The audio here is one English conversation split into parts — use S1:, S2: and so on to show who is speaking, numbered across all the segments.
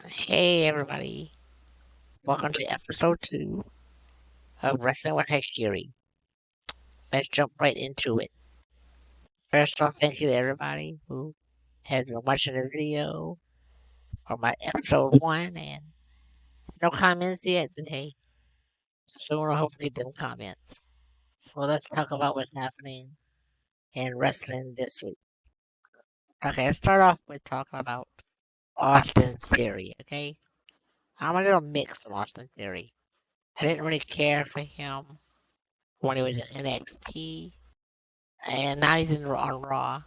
S1: Hey everybody, welcome to episode 2 of Wrestling with Hykiri. Let's jump right into it. First off, thank you to everybody who has been watching the video for my episode 1 and no comments yet today. Soon I'll hopefully get them comments. So let's talk about what's happening in wrestling this week. Okay, let's start off with talking about Austin Theory, okay? I'm a little mixed on Austin Theory. I didn't really care for him when he was in NXT. And now he's on Raw,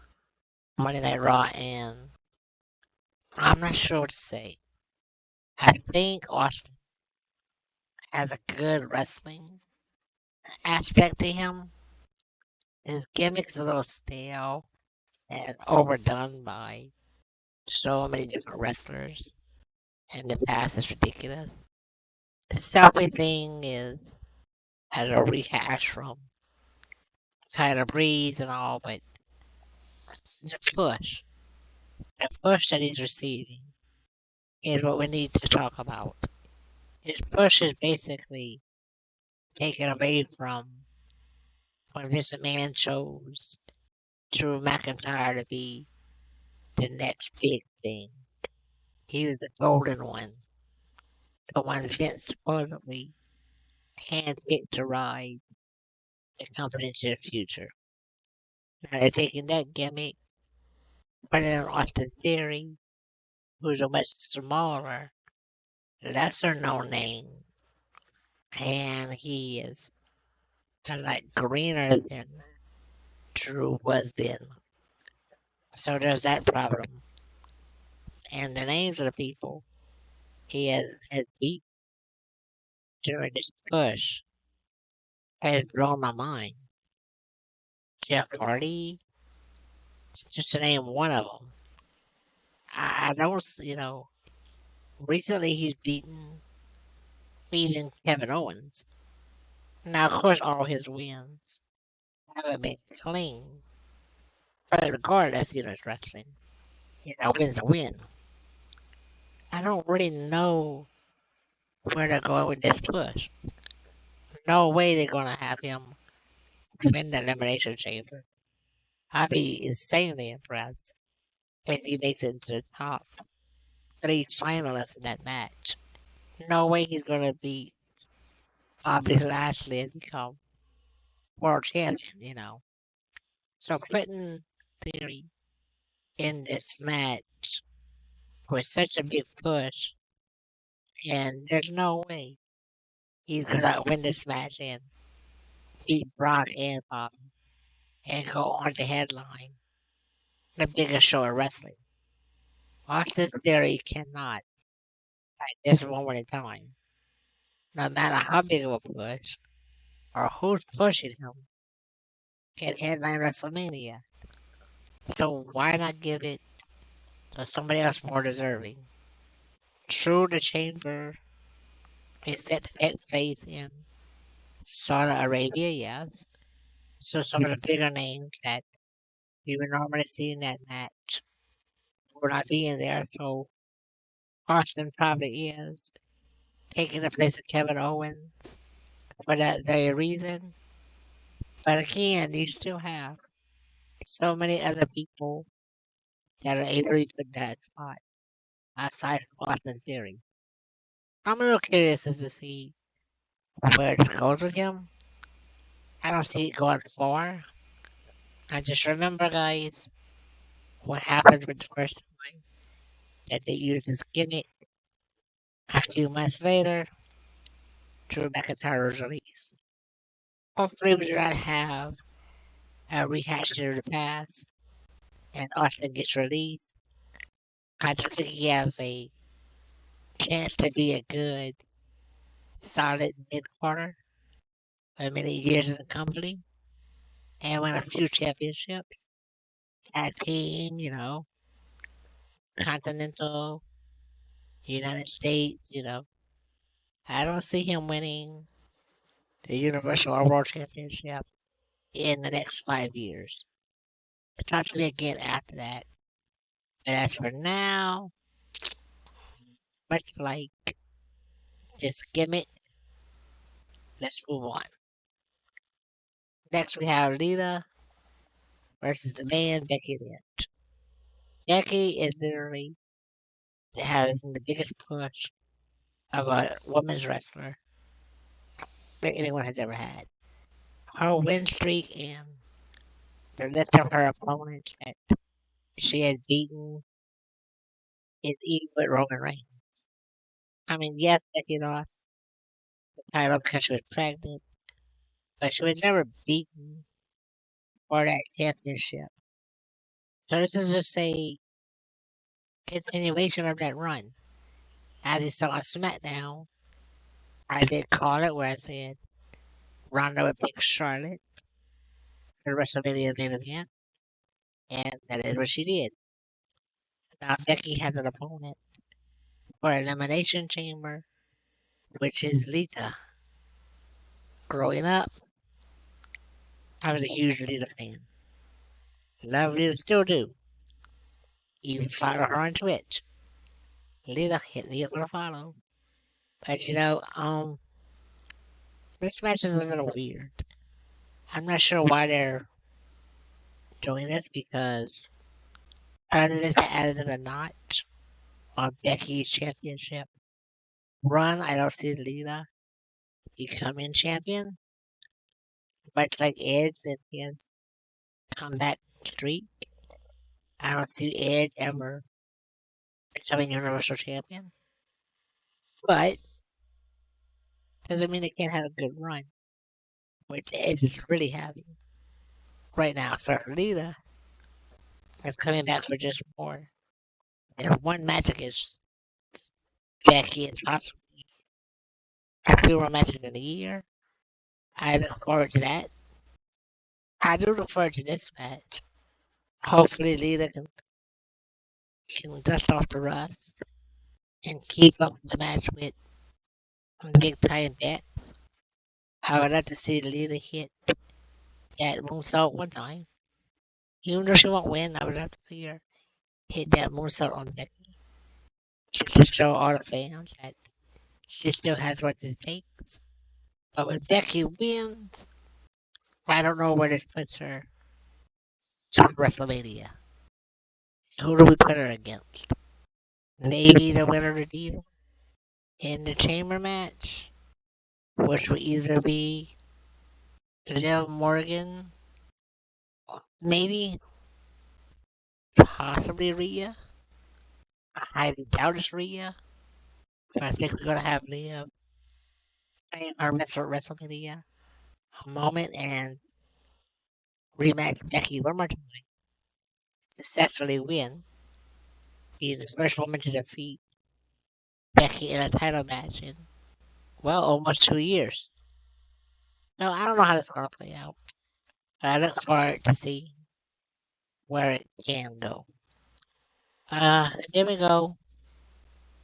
S1: Monday Night Raw, and I'm not sure what to say. I think Austin has a good wrestling aspect to him. His gimmick's a little stale and overdone by so many different wrestlers, and the past is ridiculous. The selfie thing is as a rehash from Tyler Breeze and all, but the push that he's receiving is what we need to talk about. His push is basically taken away from when Vince McMahon chose Drew McIntyre to be the next big thing. He was the golden one, the one Vince supposedly handpicked to ride the company into the future. Now they're taking that gimmick, putting it on Austin Theory, who's a much smaller, lesser known name, and he is kind of like greener than Drew was then. So there's that problem. And the names of the people he has beat during this push has blown my mind. Jeff Hardy, just to name one of them. I don't, recently he's beaten even Kevin Owens. Now, of course, all his wins haven't been clean. But regardless, it's wrestling. A win's a win. I don't really know where they're going with this push. No way they're going to have him win the Elimination Chamber. I'd be insanely impressed if he makes it into the top 3 finalists in that match. No way he's going to beat Bobby Lashley and become world champion. So putting Theory in this match was such a big push, and there's no way he's going to win this match and beat Brock and Bobby and go on to headline the biggest show of wrestling. Austin Theory cannot, at this moment in time, no matter how big of a push or who's pushing him, can headline WrestleMania. So why not give it to somebody else more deserving? True, the Chamber is set to take place in Saudi Arabia, yes. So some of the bigger names that you would normally see in that match will not be in there. So Austin probably is taking the place of Kevin Owens for that very reason. But again, you still have so many other people that are able to put that spot outside of Austin Theory. I'm a little curious as to see where this goes with him. I don't see it going far. I just remember, guys, what happens with the first time that they use this gimmick. A few months later, Drew McIntyre's released. Hopefully, we do not have a rehash of the past and Austin gets released. I just think he has a chance to be a good, solid mid quarter for many years in the company and win a few championships. Tag team, Continental, United States. I don't see him winning the Universal or World Championship in the next 5 years. Talk to me again after that. But as for now, much like this gimmick. Let's move on. Next, we have Lita versus the man Becky Lynch. Becky is literally having the biggest push of a women's wrestler that anyone has ever had. Her win streak and the list of her opponents that she has beaten is even with Roman Reigns. I mean, yes, Becky lost the title because she was pregnant, but she was never beaten for that championship. So this is just a continuation of that run. As you saw on SmackDown, I did call it where I said Ronda would pick Charlotte for the WrestleMania main event, and that is what she did. Now Becky has an opponent for Elimination Chamber, which is Lita. Growing up, I was a huge Lita fan. Love Lita, still do. Even follow her on Twitch. Lita hit me up with a follow. But this match is a little weird. I'm not sure why they're doing this because other than to add a notch on Becky's championship run, I don't see Lita becoming champion. Much like Edge in his comeback streak, I don't see Edge ever becoming Universal Champion. But doesn't mean they can't have a good run, which Edge is really having right now. So Lita is coming back for just more. And one match against Becky and possibly a few more matches in a year. I look forward to that. I do look forward to this match. Hopefully Lita can dust off the rust and keep up the match with big time bets. I would like to see Lita hit that moonsault one time. Even though she won't win, I would like to see her hit that moonsault on Becky. Just to show all the fans that she still has what it takes. But when Becky wins, I don't know where this puts her to WrestleMania. Who do we put her against? Maybe the winner of the deal in the chamber match, which would either be Liv Morgan, maybe possibly Rhea. I highly doubt it's Rhea. But I think we're gonna have Liv in our WrestleMania moment and rematch Becky one more time. Successfully win. Be the first woman to defeat Becky in a title match in almost 2 years. No, I don't know how this is gonna play out. But I look forward to see where it can go. There we go.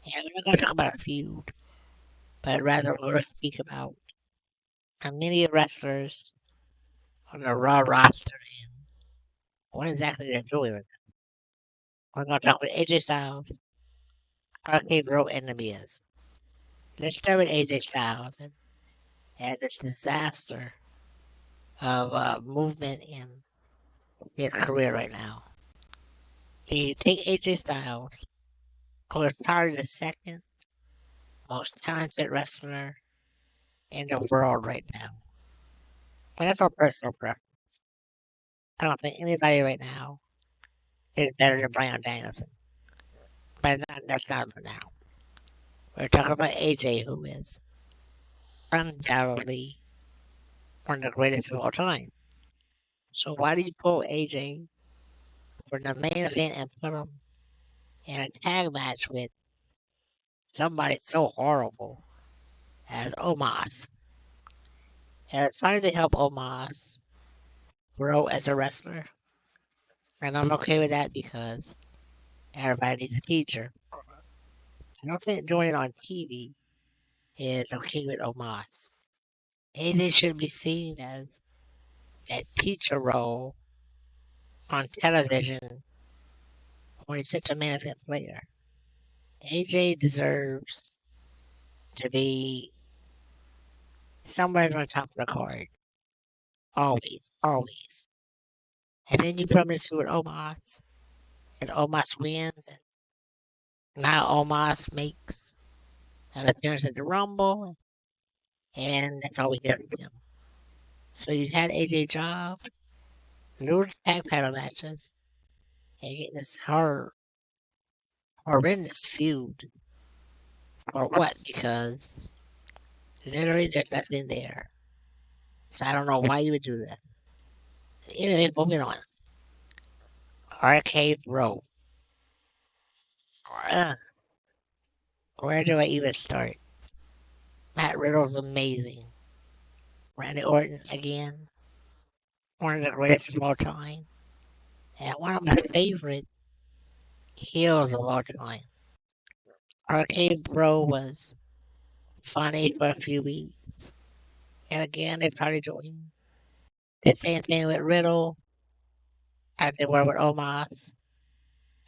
S1: Yeah, we're not gonna talk about a feud, but rather we're gonna speak about how many wrestlers on the Raw roster and what exactly they're doing with them. We're gonna talk with AJ Styles, RK Bro, and The Miz. Let's start with AJ Styles and this disaster of movement in his career right now. You take AJ Styles, who is probably the second most talented wrestler in the world right now. And that's all personal preference. I don't think anybody right now is better than Brian Danielson. But that's not for now. We're talking about AJ, who is undoubtedly one of the greatest of all time. So why do you pull AJ for the main event and put him in a tag match with somebody so horrible as Omos? And I'm trying to help Omos grow as a wrestler. And I'm okay with that because everybody needs a teacher. I don't think doing it on TV is okay with Omos. AJ should be seen as that teacher role on television when he's such a main event player. AJ deserves to be somewhere on top of the card. Always, always. And then you put him into with Omos, and Omos wins, and now Omos makes an appearance at the Rumble, and that's all we get from him. So you had AJ job, lose tag title matches, and get this horrendous feud. For what? Because literally there's nothing there. So I don't know why you would do this. Anyway, moving on. Arcade Row. Uh, where do I even start? Matt Riddle's amazing. Randy Orton again. One of the greatest of all time. And one of my favorite heels of all time. Arcade Bro was funny for a few weeks. And again, they probably doing the same thing with Riddle as they were with Omos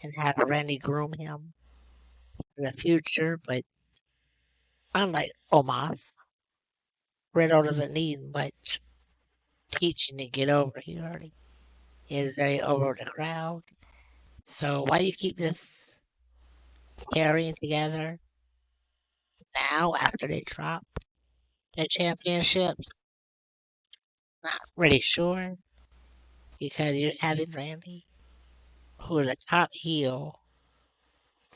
S1: and have Randy groom him in the future. But unlike Omos, Riddle doesn't need much teaching to get over. He already is very over the crowd. So why do you keep this pairing together now after they drop the championships? Not really sure because you're having Randy, who is a top heel,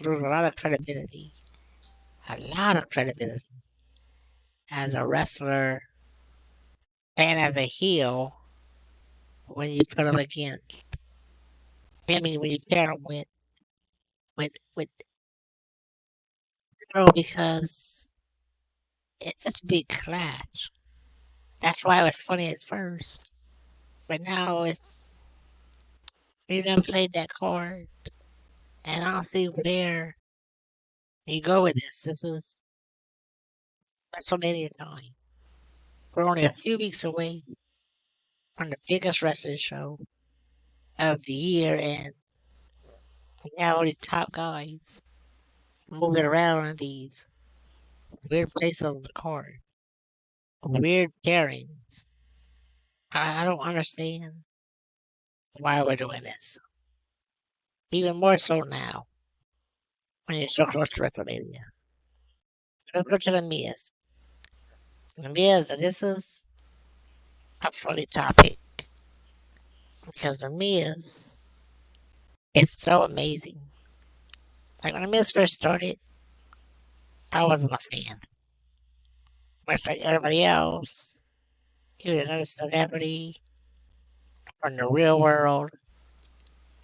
S1: lose a lot of credibility as a wrestler and as a heel when you put him against. I mean, when you pair him with Riddle because it's such a big clash. That's why it was funny at first, but now it's you done played that card, and I don't see where you go with this. This is WrestleMania time. We're only a few weeks away from the biggest wrestling show of the year, and we have all these top guys moving around in these weird places on the card, weird pairings. I don't understand why we're doing this. Even more so now when it's so close to WrestleMania. Let's go to the Miz. The Miz, this is a funny topic because the Miz is so amazing. Like when the Miz first started, I wasn't a fan. Much like everybody else, he was another celebrity from the real world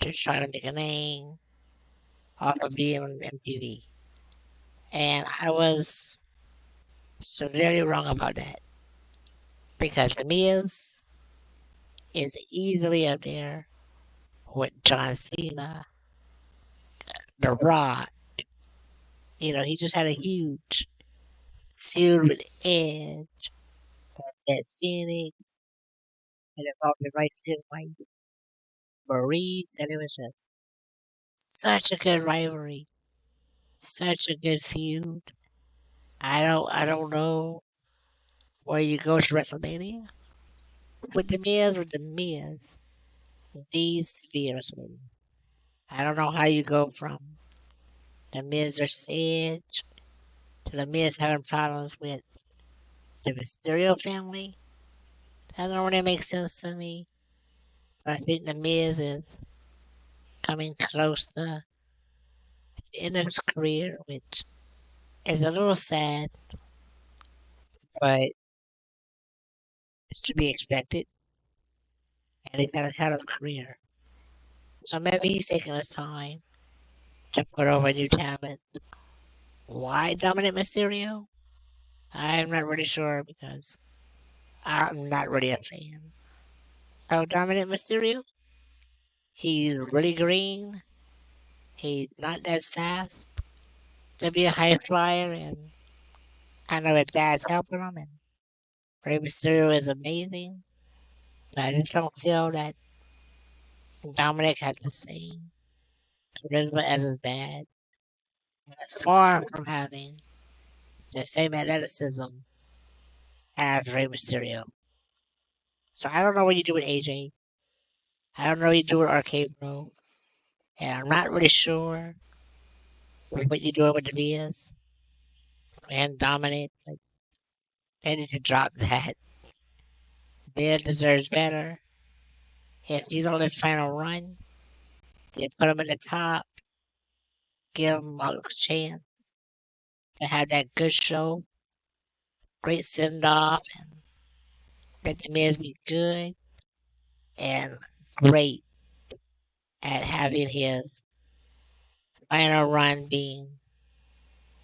S1: to try to make a name off of being on MTV. And I was severely wrong about that because the Miz is easily up there with John Cena, The Rock. You know, he just had a huge feud with Edge, that Phoenix, and involved in Rice and White, Maurice, and it was just such a good rivalry, such a good feud. I don't know where you go to WrestleMania with the Miz needs to be at WrestleMania. I don't know how you go from the Miz versus Edge to the Miz having problems with the Mysterio family. That doesn't really make sense to me. But I think the Miz is coming close to the end of his career, which is a little sad, but it's to be expected. And he's had a hell of a career. So maybe he's taking his time to put over new talent. Why Dominant Mysterio? I'm not really sure because I'm not really a fan of Dominant Mysterio. He's really green. He's not that fast to be a high flyer, and I know his dad's helping him. And Rey Mysterio is amazing. But I just don't feel that Dominic has the same charisma as his dad. It's far from having the same athleticism as Rey Mysterio. So I don't know what you do with AJ. I don't know what you do with Arcade Bro. And I'm not really sure what you're doing with the Diaz and Dominate. Like, they need to drop that. Diaz deserves better. If he's on his final run, you put him in the top, give him a chance to have that good show, great send off, and let the Miz be good and great at having his final run being,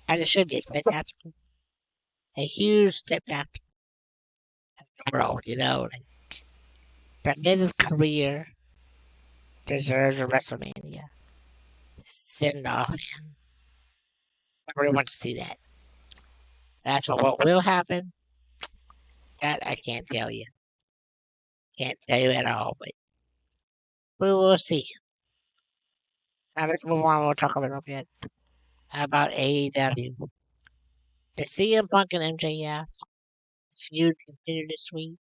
S1: and it should be spectacular, a huge spectacular, bro. You know, like, that Miz's career deserves a WrestleMania send off. I really want to see that. That's what will happen. That I can't tell you. Can't tell you at all, but we will see. Now let's move on. We'll talk a little bit about AEW. The CM Punk and MJF feud continued this week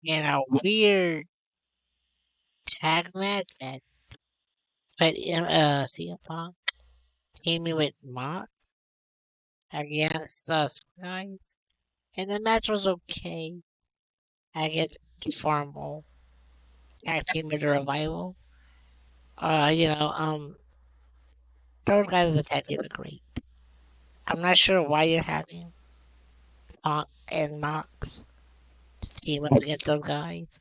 S1: in a weird tag match that put in CM Punk teaming with Mock against us guys. And the match was okay against the formal tag team with the revival. Uh, you know, um, those guys as a tag team are great. I'm not sure why you're having Punk and Mox team up against those guys.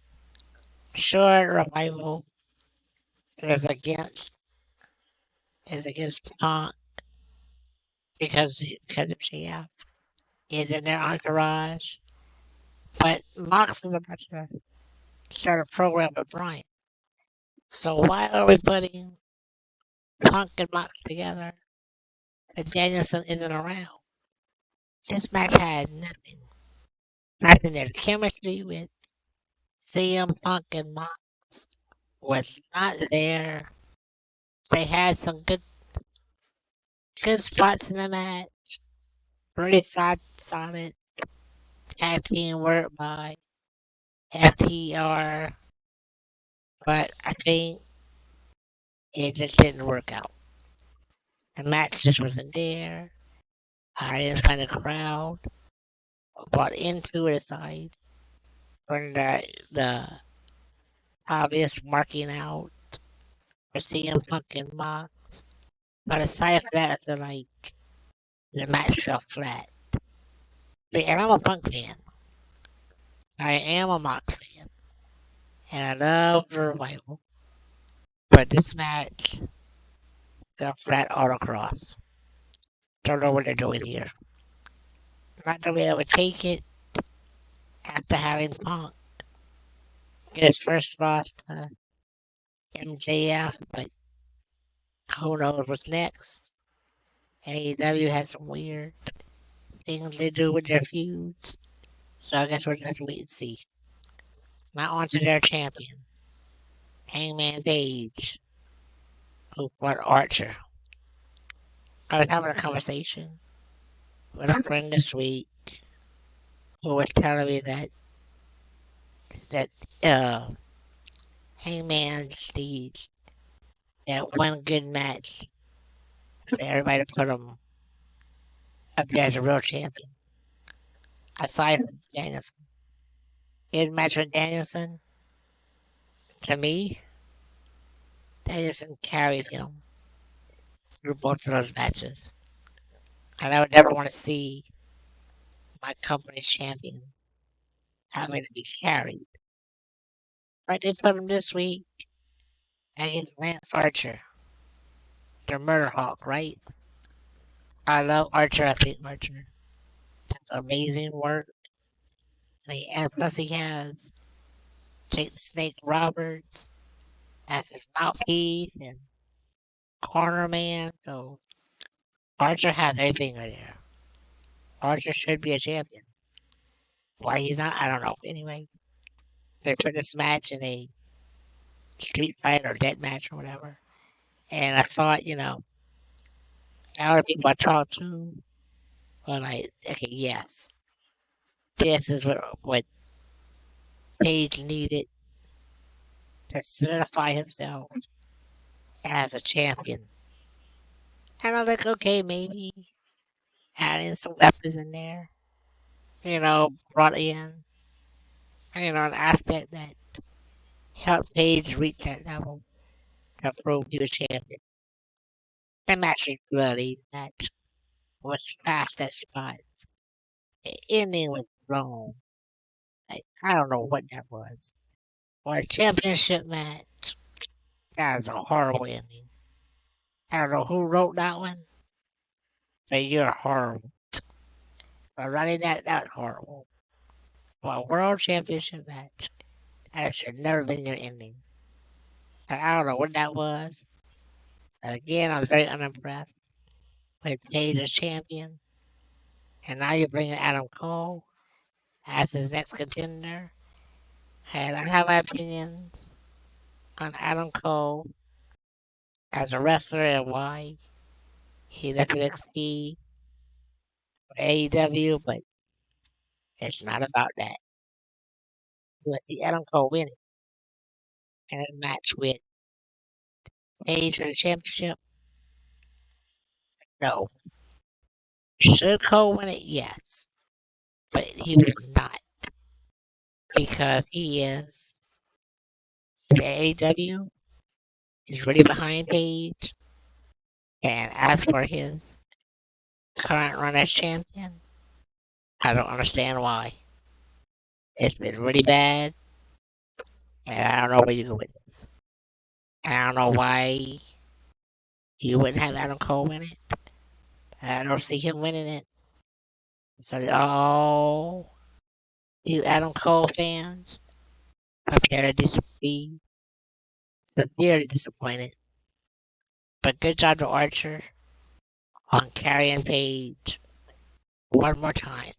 S1: Sure, revival is against Punk because of JF is in their entourage. But Mox is about to start a program with Brian. So why are we putting Punk and Mox together if Danielson isn't around? This match had nothing there. The chemistry with CM Punk and Mox was not there. They had some good spots in the match. Pretty solid tag team work by FTR, but I think it just didn't work out. The match just wasn't there. I didn't find the crowd bought into it aside from the obvious marking out for CM Punk and Mox. But aside from that, I feel like the match fell flat. And I'm a Punk fan. I am a Mox fan. And I love the revival. But this match fell flat all across. Don't know what they're doing here. Not the way I would take it after having Punk get his first loss to MJF, but who knows what's next. AEW has some weird things they do with their feuds. So I guess we're going to have to wait and see. Now on to their champion, Hangman Page, who fought Archer. I was having a conversation with a friend this week who was telling me that uh, Hangman just needs that one good match for everybody to put him up there as a real champion. Aside from Danielson. His match with Danielson, to me, Danielson carried him through both of those matches. And I would never want to see my company's champion having to be carried. But they put him this week against Lance Archer, the Murder Hawk, right? I love Archer. I think Archer does amazing work. And plus, he has Jake the Snake Roberts as his mouthpiece and corner man. So Archer has everything right there. Archer should be a champion. Why he's not, I don't know. Anyway, they put this match in a street fight or dead match or whatever. And I thought, All the people I talk to are like, okay, yes, this is what Page needed to solidify himself as a champion. And I'm like, okay, maybe adding some weapons in there, brought in, an aspect that helped Page reach that level to prove he was champion. The match was bloody, that was fast as spots. The ending was wrong. Like, I don't know what that was. For a championship match, that was a horrible ending. I don't know who wrote that one, but you're horrible. For running that horrible. For a world championship match, that should never been your ending. And I don't know what that was. But again, I'm very unimpressed with Page as champion. And now you're bringing Adam Cole as his next contender. And I have my opinions on Adam Cole as a wrestler and why he left NXT for AEW, but it's not about that. You want to see Adam Cole win it in a match with Page for the championship? No. Should Cole win it? Yes. But he will not because he is AEW. He's really behind Page. And as for his current run as champion, I don't understand why. It's been really bad, and I don't know where you go with this. I don't know why you wouldn't have Adam Cole win it. I don't see him winning it. So, you Adam Cole fans, prepare to be severely disappointed. But good job to Archer on carrying Page one more time.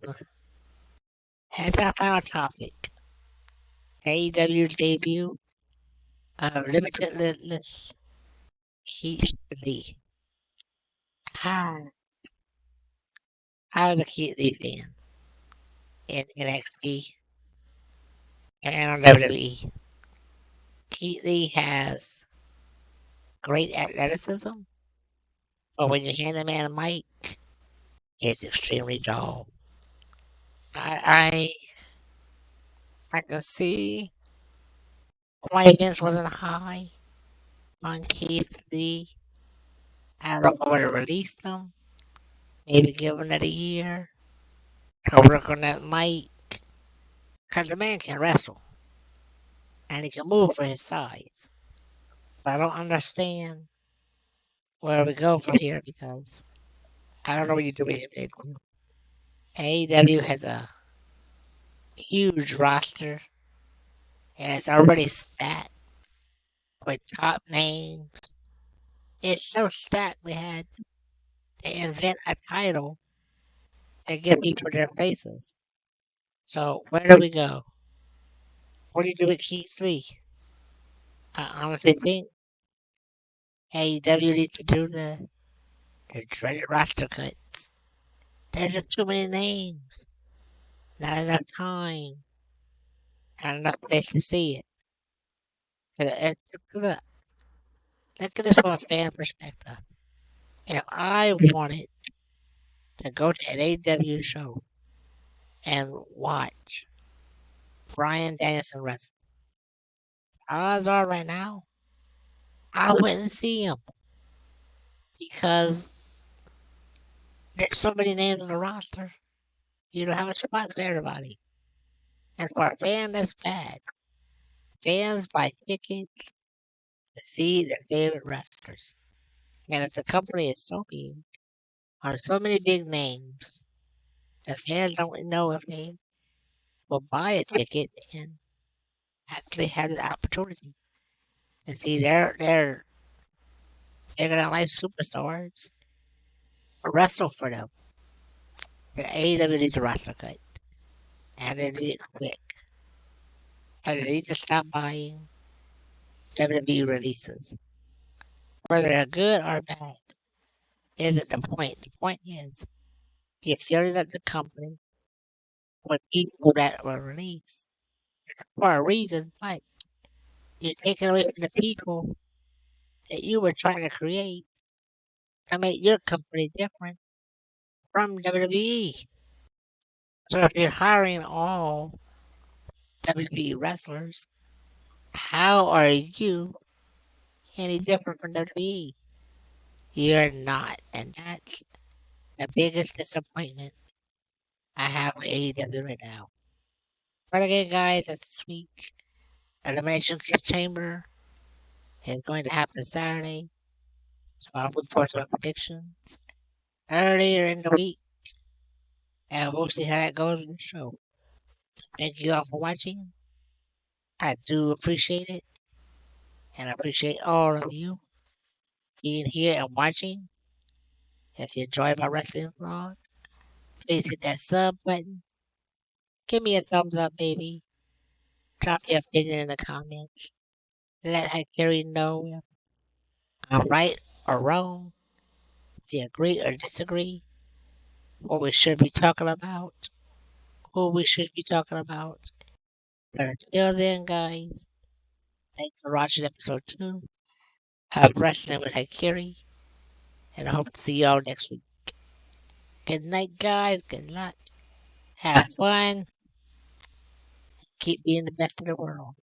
S1: And to our final topic, AEW's debut of limited Keith Lee. How the Keith Lee fan in NXT and on WWE. Keith Lee has great athleticism, but when you hand a man a mic, it's extremely dull. I I can see why Vince wasn't high on Keith Lee. I don't know if I would have released him. Maybe give him another year to work on that mic. Because the man can wrestle. And he can move for his size. But I don't understand where we go from here because I don't know what you do with him. AEW has a huge roster and it's already stacked with top names. It's so stacked we had to invent a title and give people their faces. So where do we go? What do you do with Keith Lee? I honestly think AEW needs to do the dreaded roster cuts. There's just too many names. Not enough time. Not enough place to see it. Look, look at this from a fan perspective. If I wanted to go to an AEW show and watch Brian Danielson wrestle, odds are right now, I wouldn't see him because there's so many names on the roster. You don't have a spot for everybody. And for a fan, that's bad. Fans buy tickets to see their favorite wrestlers. And if the company is so big, on so many big names, the fans don't know if they will buy a ticket and actually have the opportunity to see their gonna life superstars wrestle for them. The AEW needs a roster cut. And they need it quick. And they need to stop buying WWE releases. Whether they're good or bad. isn't the point. The point is, you started up the company with people that were released for a reason, but you're taking away from the people that you were trying to create to make your company different from WWE. So if you're hiring all WWE wrestlers, how are you any different from WWE? You're not, and that's the biggest disappointment I have with AEW right now. But again, guys, this week, Elimination Chamber is going to happen Saturday. So I'll put forth my predictions earlier in the week, and we'll see how that goes in the show. Thank you all for watching. I do appreciate it, and I appreciate all of you being here and watching. If you enjoyed my wrestling vlog, please hit that sub button. Give me a thumbs up, baby. Drop your opinion in the comments. Let Hykiri know if I'm right or wrong, if you agree or disagree, what we should be talking about, who we should be talking about. But until then, guys, thanks for watching episode 2 of Wrestling with Hykiri, and I hope to see y'all next week. Good night, guys. Good luck. Have fun. Keep being the best in the world.